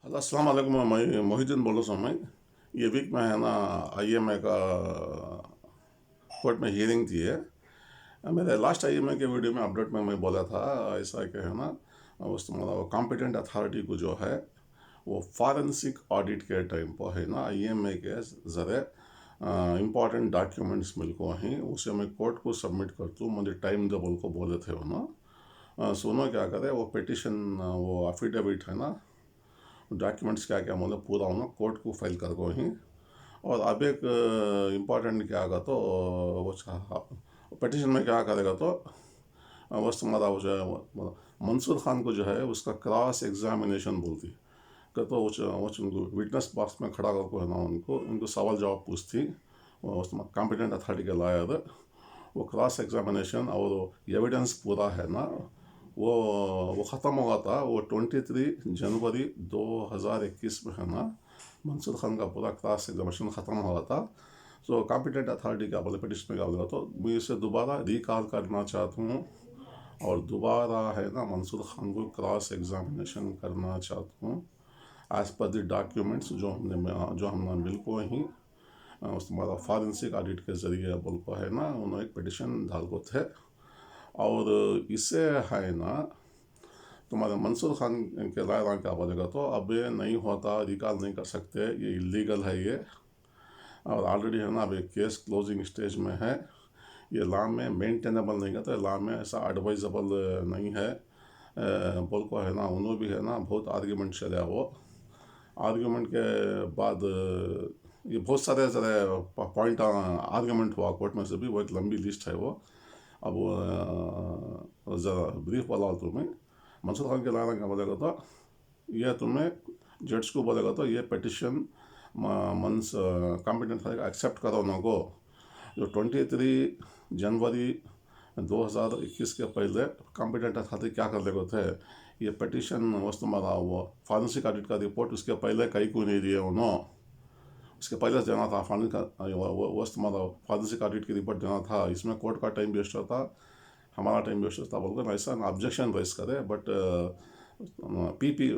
अस्सलाम वालेकुम। मैं मोहिद्दीन बोल रहा हूँ। मैं ये वीक में है ना आईएमए का कोर्ट में हियरिंग थी है। मेरे लास्ट आईएमए के वीडियो में अपडेट में मैं बोला था ऐसा कि है ना उस मतलब कॉम्पिटेंट अथॉरिटी को जो है वो फॉरेंसिक ऑडिट के टाइम पर है ना आईएमए के ज़रे इम्पॉर्टेंट डॉक्यूमेंट्स मिलको हैं उसे मैं कोर्ट को सबमिट कर दूँ मुझे टाइम दे बोल को बोले थे वो ना। सुनो क्या करे वो पिटिशन वो अफिडेविट है ना डॉक्यूमेंट्स क्या क्या मतलब पूरा होना कोर्ट को फाइल कर गो ही। और अब एक इम्पॉर्टेंट क्या आगा तो वो पिटिशन में क्या करेगा तो बस तुम्हारा वो जो है मंसूर खान को जो है उसका क्रॉस एग्जामिनेशन बोलती कि तो वो उनको विटनेस बॉक्स में खड़ा करके है ना उनको सवाल जवाब पूछती उस कॉम्पिटेंट अथॉरिटी के लायर वो क्रॉस एग्जामिनेशन और एविडेंस पूरा है ना वो ख़त्म हुआ था वो 23 जनवरी 2021 में है ना मंसूर खान का पूरा क्रॉस एग्जामिनेशन ख़त्म हुआ था। सो कॉम्पिटेंट अथॉरिटी क्या बोले पिटिशन में क्या बोलेगा तो मैं इसे दोबारा रिकॉल करना चाहता हूँ और दोबारा है ना मंसूर खान को क्रॉस एग्जामिनेशन करना चाहता हूँ एज पर द डॉक्यूमेंट्स जो हमने मिल को ही उस तुम्हारा फॉरेंसिक ऑडिट के ज़रिए बोल को है ना उन्होंने एक पिटिशन डाल को थे। और इससे है ना तुम्हारे मंसूर खान के लायरा क्या बोलेगा तो अब ये नहीं होता रिकॉल नहीं कर सकते ये इलीगल है ये। और ऑलरेडी है ना अब एक केस क्लोजिंग स्टेज में है ये लॉ में मेंटेनेबल नहीं है तो लॉ में ऐसा एडवाइजेबल नहीं है बोल को है ना उन्होंने भी है ना बहुत आर्ग्यूमेंट चला वो आर्ग्यूमेंट के बाद ये बहुत सारे ज़रा पॉइंट आर्ग्यूमेंट हुआ कोर्ट में से भी वो एक लंबी लिस्ट है वो। अब ज़रा ब्रीफ वाला तुम्हें मंसूर खान के लाना क्या बोलेगा तो ये तुम्हें जज को बोलेगा तो ये पिटिशन मंस कॉम्पिटेंट एक्सेप्ट करो ना को जो 23 जनवरी 2021 के पहले कॉम्पिटेंट अथॉरिटी क्या कर लेते थे ये पिटिशन वस्तु तुम्हारा वो फॉरेंसिक ऑडिट का रिपोर्ट उसके पहले कहीं को नहीं दिए उन्होंने उसके पहले देना था फॉरेंसिक का वस्तु तुम्हारा फॉरेंसिक ऑडिट की रिपोर्ट देना था इसमें कोर्ट का टाइम वेस्ट होता हमारा टाइम वेस्ट होता बोलकर ऐसा ऑब्जेक्शन रेस करे बट पीपी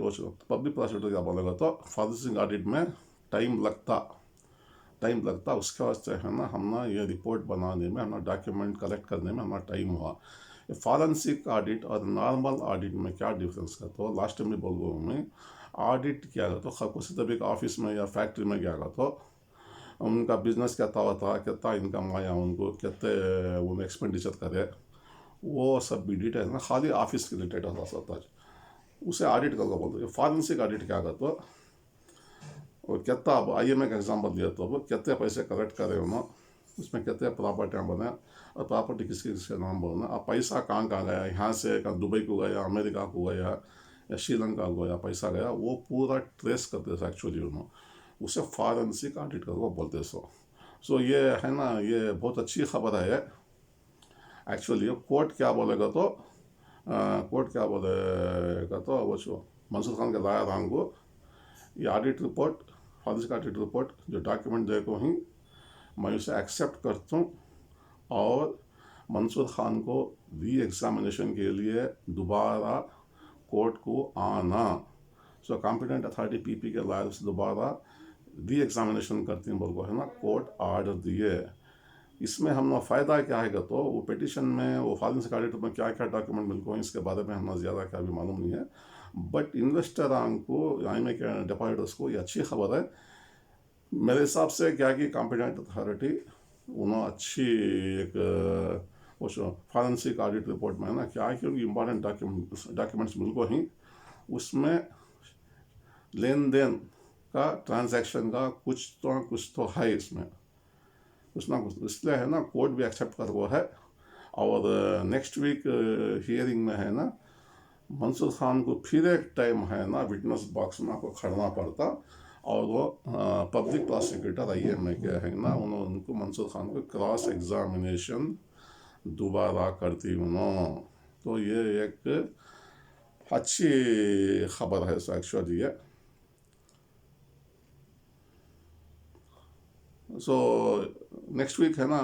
पब्लिक प्रोसिक्यूटर क्या बोलेगा तो फॉरेंसिक ऑडिट में टाइम लगता उसके वास्ते है ना हमने ये रिपोर्ट बनाने में हमारा डॉक्यूमेंट कलेक्ट करने में हमारा टाइम हुआ। फॉरेंसिक ऑडिट और नॉर्मल ऑडिट में क्या डिफरेंस का तो लास्ट टाइम भी बोल रहा हूँ मैं ऑडिट क्या है तो किसी तभी एक ऑफिस में या फैक्ट्री में गया तो उनका बिजनेस क्या होता कितना इनकम आया उनको कितने उन्हें एक्सपेंडिचर करे वो सब भी डिटेल ना खाली ऑफिस के रिलेटेड होता है उसे ऑडिट करके बोलते हैं। फॉरेंसिक ऑडिट क्या होगा तो और कितना अब आईएमए का एग्जाम्पल दिया तो वो कितने पैसे कलेक्ट करे उन्होंने उसमें कितने प्रॉपर्टियाँ बने और प्रॉपर्टी किसके किसके नाम बोलना अब पैसा कहाँ कहाँ गया यहाँ से दुबई को गया अमेरिका को गया या श्रीलंका को गया पैसा गया वो पूरा ट्रेस करते थे एक्चुअली उन्होंने उसे फॉरेंसिक ऑडिट करके बोलते सो ये है ना ये बहुत अच्छी खबर है एक्चुअली। कोर्ट क्या बोलेगा तो वो जो मंसूर खान के लाया राम को ये audit report forensic audit report जो डॉक्यूमेंट देखो ही मैं उसे एक्सेप्ट करता हूँ और मंसूर खान को री एग्जामिनेशन के लिए दोबारा कोर्ट को आना सो कॉम्पिटेंट अथॉरिटी पीपी के लायर से दोबारा री एग्जामिनेशन करती हैं बोल को है ना कोर्ट ऑर्डर दिए। इसमें हम फ़ायदा क्या है तो वो पिटिशन में वो फॉरेंसिक ऑडिट में क्या क्या डॉक्यूमेंट मिलते हैं इसके बारे में हमें ज़्यादा क्या भी मालूम नहीं है बट इन्वेस्टर को आईएमए के डिपॉजिटर्स को ये अच्छी खबर है मेरे हिसाब से क्या कि कॉम्पिटेंट अथॉरिटी उन्होंने अच्छी एक वो फॉरेंसिक ऑडिट रिपोर्ट में है ना क्या क्योंकि इम्पॉर्टेंट डॉक्यूमेंट्स मिलको ही उसमें लेन देन का ट्रांजैक्शन का कुछ तो है इसमें कुछ ना कुछ इसलिए है ना कोर्ट भी एक्सेप्ट कर वो है। और नेक्स्ट वीक हियरिंग में है ना मंसूर खान को फिर एक टाइम है ना विटनेस बॉक्स में आपको खड़ना पड़ता और वो पब्लिक प्रोसिक्यूटर आईएमए के है ना उन्होंने उनको मंसूर खान को क्रॉस एग्जामिनेशन दोबारा करती उन्होंने तो ये एक अच्छी खबर है सो एक्चुअली ये सो नेक्स्ट वीक है ना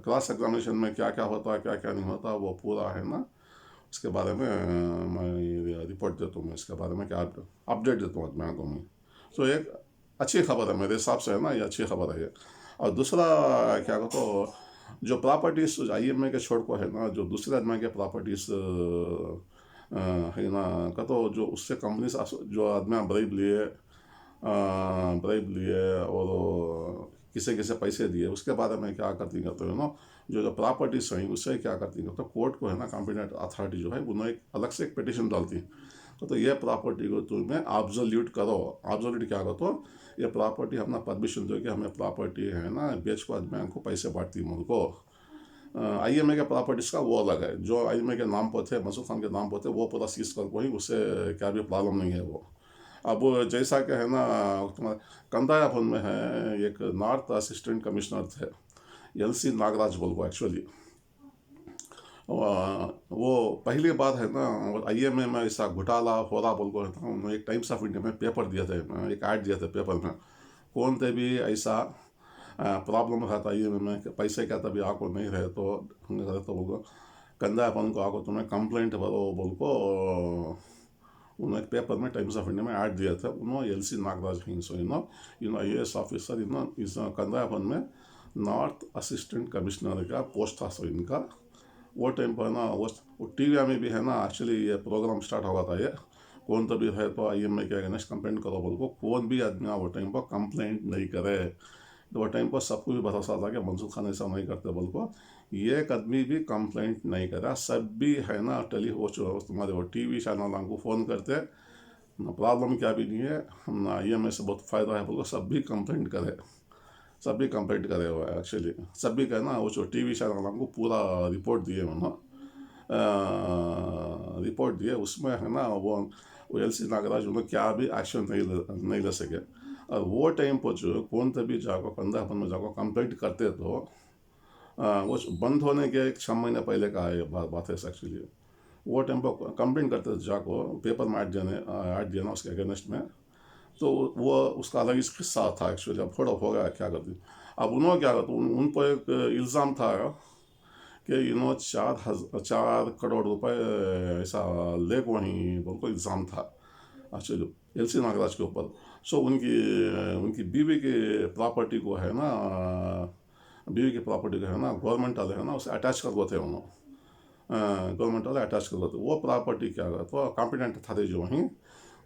क्रॉस एग्जामिनेशन में क्या क्या होता है क्या क्या नहीं होता वो पूरा है ना इसके बारे में मैं रिपोर्ट देता हूँ, इसके बारे में क्या अपडेट देता हूँ मैं को। तो एक अच्छी खबर है मेरे हिसाब से, है ना, ये अच्छी खबर है ये। और दूसरा क्या कहते हो, जो प्रॉपर्टीज IMA के छोड़ को है ना, जो दूसरे आदमी के प्रॉपर्टीज है ना, का तो जो उससे कंपनी जो आदमी ब्राइब लिए और किसे किसे पैसे दिए, उसके बारे में क्या करती करते हो ना, जो प्रॉपर्टीज हैं उससे क्या करती है तो कोर्ट को है ना, कॉम्पिटेंट अथॉरिटी जो है उन्होंने अलग से एक पिटिशन डालती तो ये प्रॉपर्टी को तुम्हें ऑब्सोल्यूट करो। ऑब्सोल्यूट क्या करो तो ये प्रॉपर्टी अपना परमिशन दो कि हमें प्रॉपर्टी है ना बेच को बैंक को पैसे बांटती मुल्क को। IMA के प्रॉपर्टीज का वो अलग है, जो IMA के नाम पर थे, मसूद खान के नाम पर थे, वो पूरा सीज कर कोई उससे क्या भी प्रॉब्लम नहीं है वो। अब जैसा कि है ना, तुम्हारे कंदायापुर में है एक नॉर्थ असिस्टेंट कमिश्नर थे, LC नागराज बोल को एक्चुअली। वो पहली बार है ना IMA में ऐसा घोटाला हो रहा बोल को है ना, उन्होंने एक टाइम्स ऑफ इंडिया में पेपर दिया था, एक ऐड दिया था पेपर में, कौन थे भी ऐसा प्रॉब्लम रहा था IMA में कि पैसे क्या तभी आको नहीं रहे तो बोल को कंधा अपन को आको तुम्हें कंप्लेंट भरो बोल को उन्होंने एक पेपर में टाइम्स ऑफ इंडिया में ऐड दिया था। उन्होंने LC नागराज हिंसो IAS ऑफिसर इस कंधा अपन में नॉर्थ असिस्टेंट कमिश्नर का पोस्ट था सो इनका। वो टाइम पर ना वो TV में भी है ना, एक्चुअली ये प्रोग्राम स्टार्ट होगा था, ये कौन तो भी है तो IMA के अगेंस्ट कंप्लेंट करो बोल को, कौन भी आदमी वो टाइम पर कंप्लेंट नहीं करे। तो वो टाइम पर सबको भी भरोसा था कि मंसूर खान ऐसा नहीं करते बोल को, ये एक आदमी भी कंप्लेंट नहीं करा। सब भी है ना वो तुम्हारे वो TV चैनल को फ़ोन करते, ना प्रॉब्लम क्या भी नहीं है ना, IMA से बहुत फ़ायदा है बोल को, सब भी कंप्लेंट करे, सब भी कंप्लेंट करे हुआ है एक्चुअली। सब भी कहना वो जो TV चैनल को पूरा रिपोर्ट दिए उन्होंने, रिपोर्ट दिए उसमें है ना, वो LC नागराज उन्होंने क्या भी एक्शन नहीं ले सके। और वो टाइम पर जो कौन तभी जाको कंधापन में जाको कंप्लेंट करते तो वो बंद होने के 6 महीने पहले का है बात है एक्चुअली। वो टाइम पर कंप्लेंट करते थे जाको पेपर में ऐड देना उसके अगेंस्ट में, तो वो उसका अलग ही किस्सा था एक्चुअली। अब थोड़ा हो गया क्या करती, अब उन्होंने क्या करते उन पर एक इल्ज़ाम था कि 4 करोड़ रुपए ऐसा ले को वहीं बोल को इल्ज़ाम था एक्चुअली LC नागराज के ऊपर। सो उनकी उनकी बीवी की प्रॉपर्टी को है ना, बीवी की प्रॉपर्टी को है ना गवर्नमेंट वाले है ना उसे अटैच कर गए थे उन्होंने, गवर्नमेंट वाले अटैच कर गए थे। वो प्रॉपर्टी क्या करते तो कॉम्पिटेंट था जो वहीं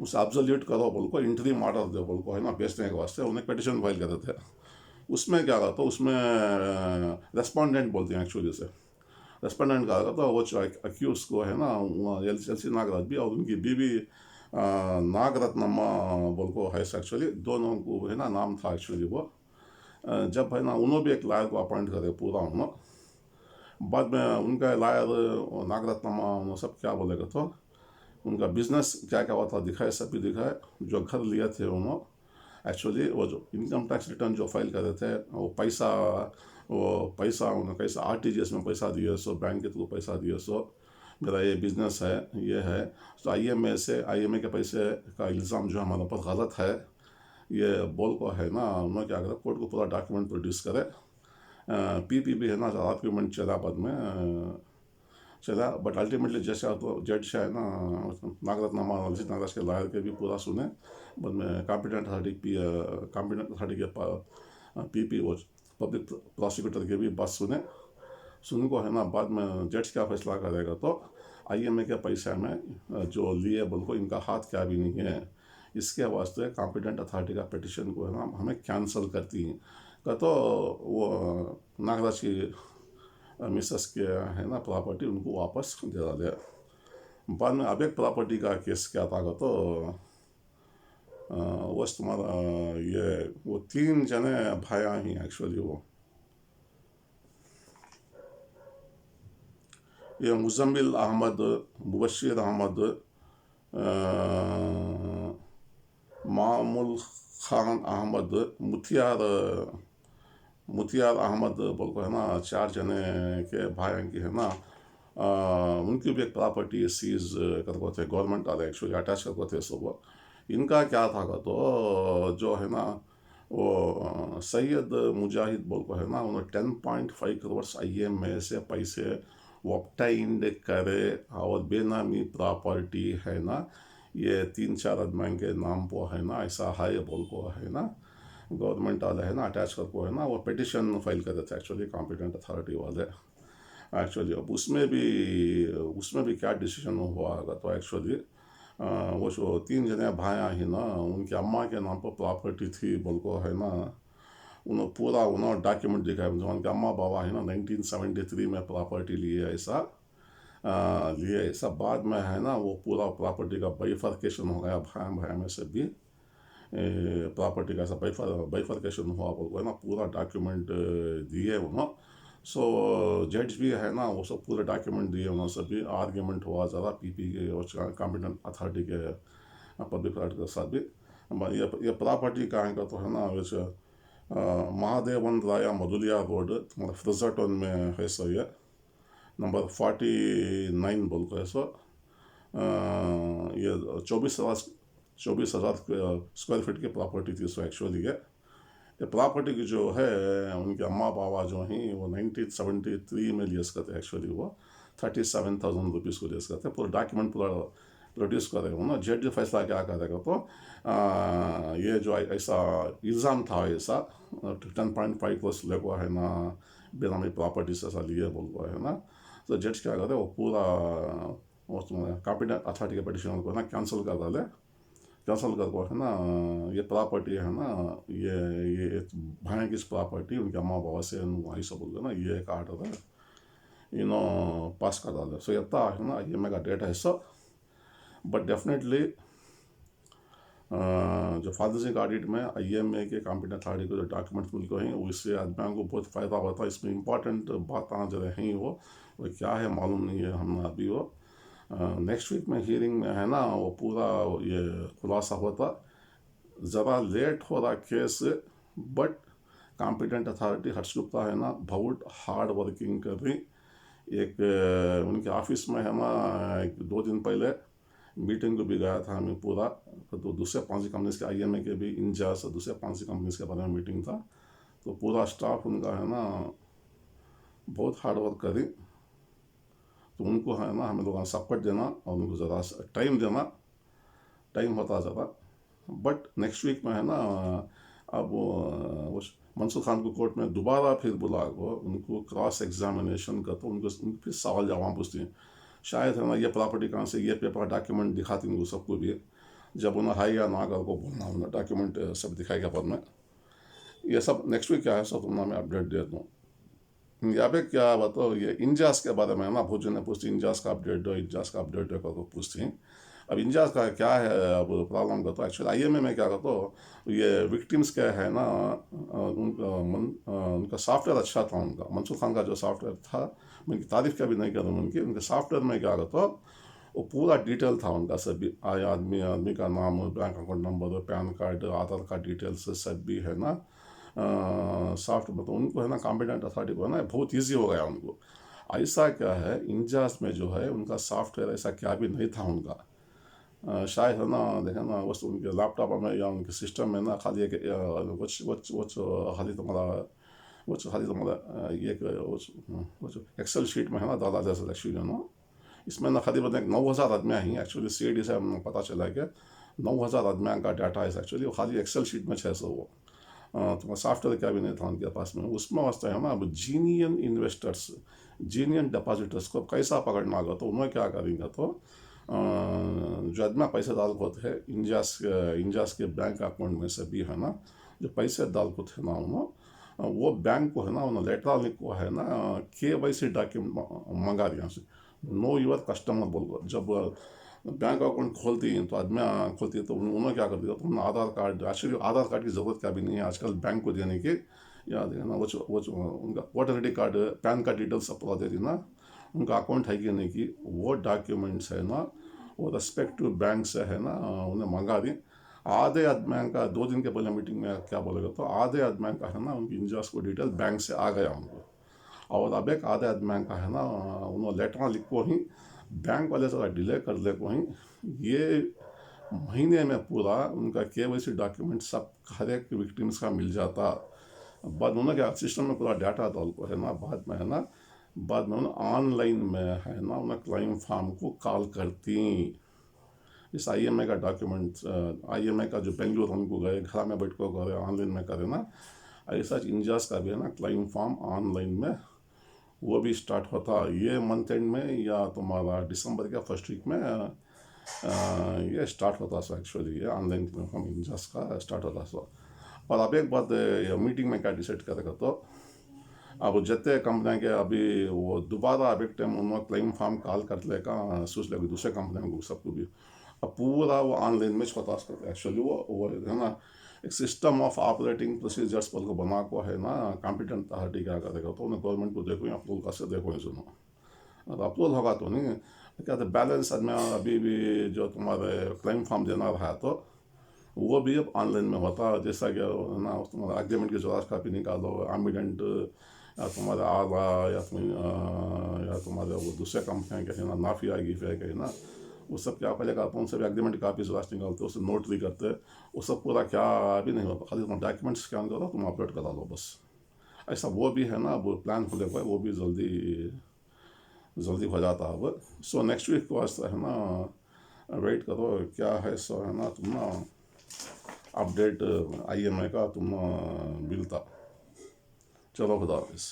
उसे ऑब्सोल्यूट करो बोल को, इंटरिम ऑर्डर दे बोल को है ना बेचने के वास्ते उन्हें पिटिशन फाइल करते थे। उसमें क्या करता उसमें रेस्पोंडेंट बोलते हैं एक्चुअली से, रेस्पोंडेंट का तो वो अक्यूज को है ना LC नागराज भी और उनकी बीवी नागरत्नम्मा बोल को है एक्चुअली, दोनों को है ना नाम था एक्चुअली वो। जब है ना उन्होंने भी एक लॉयर को अपॉइंट करे पूरा उन्होंने, बाद में उनका लॉयर नागरत्नम्मा उन्होंने सब क्या बोलेगा तो उनका बिजनेस क्या क्या हुआ था दिखाए, सब भी दिखाए। जो घर लिए थे उन्होंने एक्चुअली वो जो इनकम टैक्स रिटर्न जो फाइल कर रहे थे वो पैसा उन्होंने कैसा RTGS में पैसा दिए सो, बैंक के थ्रू पैसा दिए सो, मेरा ये बिजनेस है ये है। तो IMA के पैसे का इल्ज़ाम जो हमारे ऊपर गलत है ये बोल को है ना, उन्होंने क्या करा कोर्ट को पूरा डॉक्यूमेंट प्रोड्यूस करे। PP भी है ना आर्ग्यूमेंट चला बाद में चला, बट अल्टीमेटली जैसा तो जज है ना नागरत्नमा LC नागराज के लॉयर के भी पूरा सुने, बाद में कॉम्पिटेंट अथॉरिटी के PP वो पब्लिक प्रोसिक्यूटर के भी बात सुन को है ना, बाद में जज क्या फैसला करेगा तो IMA के पैसे में जो लिए बोल को इनका हाथ क्या भी नहीं है, इसके वास्ते कॉम्पिटेंट अथॉरिटी का पिटिशन को है ना हमें कैंसिल करती हैं का, तो वो नागराज की मिसेस के है ना प्रॉपर्टी उनको वापस दे दे। बाद में अब एक प्रॉपर्टी का केस क्या था तो वो तुम्हारा ये वो 3 जने भाया ही एक्चुअली, वो ये मुजम्मिल अहमद, मुबशिर अहमद, मामूल खान अहमद, मुतियार अहमद बोल को है ना 4 जने के भाई की है ना, उनकी भी एक प्रॉपर्टी सीज करको थे गवर्नमेंट वाले एक्चुअली अटैच करको थे सब। इनका क्या था तो जो है ना वो सैयद मुजाहिद बोल को है ना उन्होंने 10.5 करोड़ IMA से पैसे ऑब्टाइंड करे और बेनामी प्रॉपर्टी है ना, ये 3-4 आदमी के नाम पर है ना, ऐसा है बोल को है ना, गवर्नमेंट वाले है ना अटैच कर को है ना, वो पिटिशन फाइल कर देते एक्चुअली कॉम्पिटेंट अथॉरिटी वाले एक्चुअली। अब उसमें भी क्या डिसीजन हुआ होगा तो एक्चुअली वो जो 3 जने भाया ही ना, उनकी अम्मा के नाम पर प्रॉपर्टी थी बोल को है ना, उन्होंने डॉक्यूमेंट दिखाया, उनके अम्मा बाबा है ना 1973 में प्रॉपर्टी लिए ऐसा बाद में है ना, वो पूरा प्रॉपर्टी का बाइफर्केशन हो गया, भाया भाया में से भी प्रॉपर्टी का ऐसा बाइफर्केशन हुआ बोल है ना, पूरा डॉक्यूमेंट दिए उन्होंने। सो जज भी है ना, वो सब पूरे डॉक्यूमेंट दिए उन्होंने, सभी आर्ग्यूमेंट हुआ ज़रा पीपी के और कॉम्पिटेंट अथॉरिटी के पब्लिक अथॉरिटी के साथ भी। ये प्रॉपर्टी कहाँ का तो है ना, वैसे महादेवन राया मधुलिया रोड मतलब फ्रिजा टाउन में है सो, ये नंबर 49 बोल को है सो। ये 24,000 स्क्वायर फीट की प्रॉपर्टी थी सो एक्चुअली। ये प्रॉपर्टी की जो है उनके अम्मा बाबा जो हैं वो 1973 में लियस करते एक्चुअली, वो 37,000 रुपीज़ को लियस करते, पूरा डॉक्यूमेंट पूरा प्रोड्यूस करेगा ना। जज फैसला क्या करेगा तो ये जो ऐसा इल्ज़ाम था ऐसा 10.5 करोड़ ले को है ना, बेनामी प्रॉपर्टी से ऐसा लिए बोल को है ना, तो जज क्या करते वो पूरा कॉम्पिटेंट अथॉरिटी के पिटिशन को ना कैंसिल कर डाले, कैंसिल कर को है ना, ये प्रॉपर्टी है ना, ये भाई की प्रॉपर्टी उनके अम्मा बाबा से ऐसा बोल ना, ये एक आर्डर है पास कर डाले। सो ये है ना ये मेगा डेटा है सब, बट डेफिनेटली जो फादर्सिंग ऑडिट में IMA के कॉम्पिटेंट अथॉरिटी को जो डॉक्यूमेंट्स मिल गए हैं उससे आदमियों को बहुत फ़ायदा होता है। इसमें इंपॉर्टेंट बातें जो हैं वो क्या है मालूम नहीं है हमने अभी, वो नेक्स्ट वीक में हियरिंग में है ना वो पूरा ये खुलासा होता। ज़रा लेट हो रहा केस, बट कॉम्पिटेंट अथॉरिटी हर्ष गुप्ता है ना बहुत हार्ड वर्किंग कर रही। एक उनके ऑफिस में है ना 2 दिन पहले मीटिंग को भी गया था हमें पूरा, तो दूसरे 5 कंपनीज के IMA के भी इंचार्ज दूसरे 5 कंपनीज के बारे में मीटिंग था, तो पूरा स्टाफ उनका है ना बहुत हार्ड वर्क करी, तो उनको है ना हमें लोगों सपोर्ट देना और उनको ज़रा टाइम देना, टाइम होता ज़रा। बट नेक्स्ट वीक में है ना अब वो मंसूर खान को कोर्ट में दोबारा फिर बुला को उनको क्रॉस एग्जामिनेशन का, तो उनको फिर सवाल जवाब पूछती हैं, शायद है ना ये प्रॉपर्टी कहाँ से, ये पेपर डॉक्यूमेंट दिखाती उनको सबको भी, जब उन्हें हाई या ना कर को बोलना उन्हें डॉक्यूमेंट सब दिखाएगा बाद में। ये सब नेक्स्ट वीक क्या है सब तुमने मैं अपडेट दे दूँ। यहाँ पे क्या बताओ ये इंजाज के बारे में है ना, बहुत जने पूछती इंजाज का अपडेट दो, इंजाज का अपडेट दो करके पूछती हैं। अब इंजाज का क्या है अब प्रॉब्लम का तो एक्चुअली IMA में क्या कहते हो, ये विक्टिम्स क्या है ना उनका सॉफ्टवेयर अच्छा था, उनका मंसूर खान का जो सॉफ्टवेयर था, मैं उनकी तारीफ क्या भी नहीं कर रहा हूँ, उनके सॉफ्टवेयर में क्या कहते हो वो पूरा डिटेल था उनका सभी, आदमी का नाम, bank account number, PAN card, Aadhaar card details सब भी है ना सॉफ्ट, मतलब उनको है ना कॉम्पिटेंट अथॉरिटी को है ना बहुत ईजी हो गया उनको। ऐसा क्या है इंजाज में जो है उनका सॉफ्टवेयर ऐसा क्या भी नहीं था उनका, शायद है ना देखें ना वो उनके लैपटॉप में या उनके सिस्टम में ना खाली एक खाली तुम्हारा ये एक्सेल शीट में है ना दादा जैसा एक्चुअली ना, इसमें ना खाली बताए 9,000 आदमियाँ हैं एक्चुअली, CID से हमें पता चला कि 9,000 आदमियों का डाटा है एक्चुअली, वो खाली एक्सेल शीट में 600 वो तुम्हारा सॉफ्टवेयर क्या भी नहीं था उनके पास में। उसमें वास्ते है ना अब जीनियन इन्वेस्टर्स, जीनियन डिपॉजिटर्स को कैसा पकड़ना होगा, तो उन्हें क्या करेंगे तो जो आदमी पैसे डाल को थे इंजास के बैंक अकाउंट में से भी है ना, जो पैसे डाल को थे ना उन्होंने वो बैंक को है ना उन्होंने लेटर को है ना KYC डॉक्यूमेंट मंगा दिया से, नो योर कस्टमर बोल को। जब बैंक अकाउंट खोलती हैं तो आदमियाँ खोलती है तो उन्होंने क्या कर दिया, तो उन्होंने आधार कार्ड, एक्चुअली आधार कार्ड की ज़रूरत क्या भी नहीं है आजकल बैंक को देने की, याद है ना वो उनका voter ID card, pan card details सब पूरा दे दी ना, उनका अकाउंट है कि नहीं कि वो डॉक्यूमेंट्स है ना वो रेस्पेक्टिव बैंक से है ना उन्हें मंगा दी। आधे आदमियों का 2 दिन के पहले मीटिंग में क्या बोलेगा तो आधे आदमियों का है ना उनकी इंजास को डिटेल बैंक से आ गया उनको, और अब एक आधे आदमियों का है ना उन्होंने लेटर लिखो ही बैंक वाले ज़रा डिले कर ले को ही, ये महीने में पूरा उनका KYC डॉक्यूमेंट सब हर एक विक्टिम्स का मिल जाता। बाद उन्होंने क्या सिस्टम में पूरा डाटा डाल को है ना बाद में है ना बाद में उन्हें ऑनलाइन में है ना उन्हें क्लाइम फार्म को कॉल करती। इस IMA का डॉक्यूमेंट IMA का जो बेंगलुरु उनको गए घर में बैठ कर करे ऑनलाइन में करे ना, ऐसा इंजास का भी है ना क्लाइम फार्म ऑनलाइन में वो भी स्टार्ट होता ये मंथ एंड में या तुम्हारा दिसंबर के फर्स्ट वीक में ये स्टार्ट होता सो एक्चुअली ये ऑनलाइन क्लाइम फार्म इंजास का स्टार्ट होता सो। और अब एक बात मीटिंग में क्या डिसाइड करेगा तो अब जितने कंपनियां के अभी वो दोबारा अब एक टाइम उन्होंने क्लेम फार्म कॉल कर लेगा सोच लेगा दूसरे कंपनियों को सबको भी अब पूरा वो ऑनलाइन में छोटा एक्चुअली वो है ना एक सिस्टम ऑफ ऑपरेटिंग प्रोसीजर्स पर को बना को है ना कॉम्पिटेंट अथॉरिटी क्या करेगा तो उन्हें गवर्नमेंट को देखो या अप्रूवल कर से देखो सुनो और अप्रूवल होगा तो नहीं क्या बैलेंस में अभी भी जो तुम्हारे क्लेम फार्म देना रहा तो वो भी अब ऑनलाइन में होता जैसा कि ना तुम्हारा एग्रीमेंट की जरूरत कापी निकालो एम्बिडेंट या तुम्हारे आला या तुम्हारे वो दूसरे कंपनियाँ के है ना नाफी आएगी फिर कहीं ना वो सब क्या पहलेगा अपन से भी एग्रीमेंट कापी जरूरत निकालते उसे नोटरी करते वो सब पूरा क्या भी नहीं होता खाली तुम डॉक्यूमेंट्स स्कैन करो तुम अपलोड करा लो बस। ऐसा वो भी है ना वो प्लान खुले हुआ है वो भी जल्दी जल्दी हो जाता है अब। सो नेक्स्ट वीक को वास्ते है ना वेट करो क्या है सो है ना तुम ना अपडेट IMA का तुम मिलता। चलो खुदा हाफिज़।